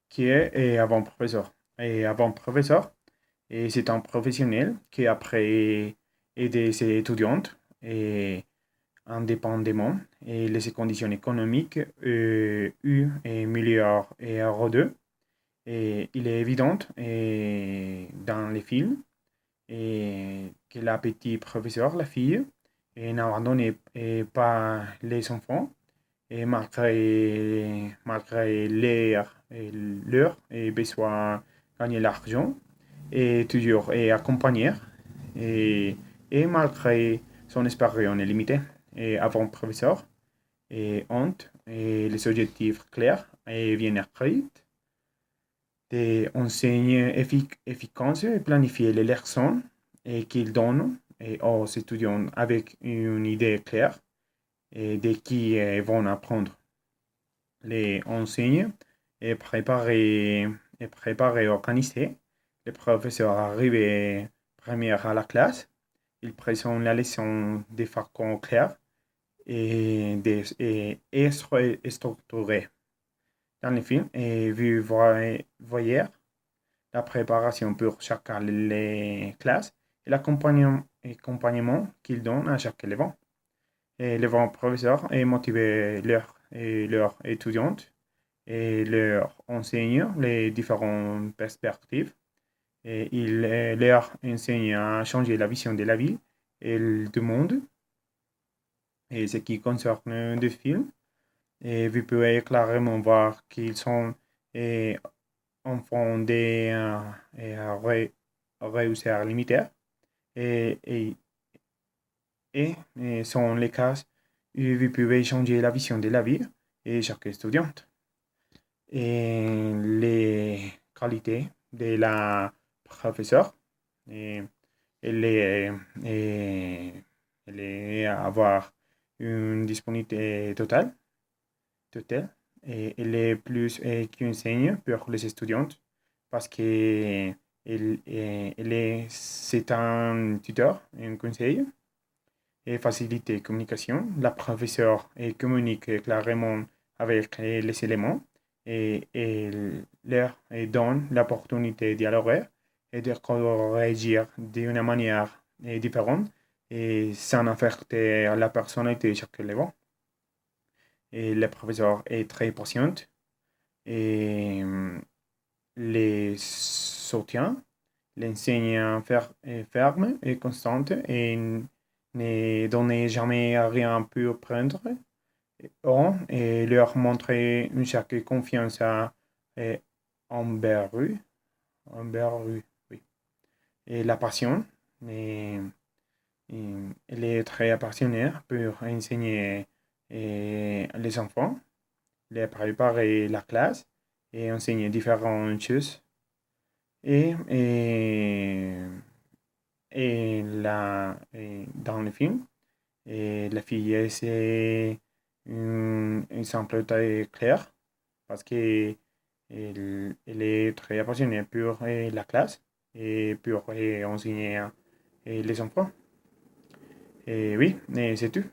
qui est avant-professeur. Et avant-professeur, et c'est un professionnel qui après aider ses étudiantes et indépendamment et les conditions économiques U et meilleures et R2. Et il est évident et dans les films et que la petite professeure, la fille, n'abandonne pas les enfants et malgré leur besoin de gagner l'argent et toujours et accompagner et, et malgré son expérience limitée et avant professeur et honte et les objectifs clairs et bien écrits des enseignes efficaces et planifier les leçons et qu'ils donnent aux étudiants avec une idée claire et de qui vont apprendre les enseignes et préparer organiser. Le professeur arrive premier à la classe. Il présente la leçon de façon claire et structurée. Dans le film, et vous voyez la préparation pour chacun des classes et l'accompagnement qu'il donne à chaque élève. Et les professeurs et motiver leurs étudiantes et leur enseignent les différentes perspectives. Et il leur enseigne à changer la vision de la vie et du monde. Et ce qui concerne le film, et vous pouvez clairement voir qu'ils sont eh, enfants de réussir limiter et, et, et sont les cas où vous pouvez changer la vision de la vie et chaque étudiante. Et les qualités de la professeure, et, elle est, et- elle est avoir une disponibilité totale et elle est plus qu'enseigne pour les étudiants parce que c'est un tuteur, un conseil et facilite la communication. La professeure communique clairement avec les éléments et leur donne l'opportunité de dialoguer et de corriger d'une manière différente et sans affecter la personnalité de chaque élève. Et le professeur est très patient et les soutient, l'enseigne ferme et constante et ne donne jamais rien pour prendre et leur montrer une chaque confiance et envers eux, envers eux, oui. Et la passion, et, et elle est très passionnée pour enseigner les enfants, les préparer la classe et enseigner différentes choses. Et, dans le film, la fille, c'est un exemple très clair parce qu'elle elle est très passionnée pour la classe et pour enseigner les enfants. Et oui, et c'est tout.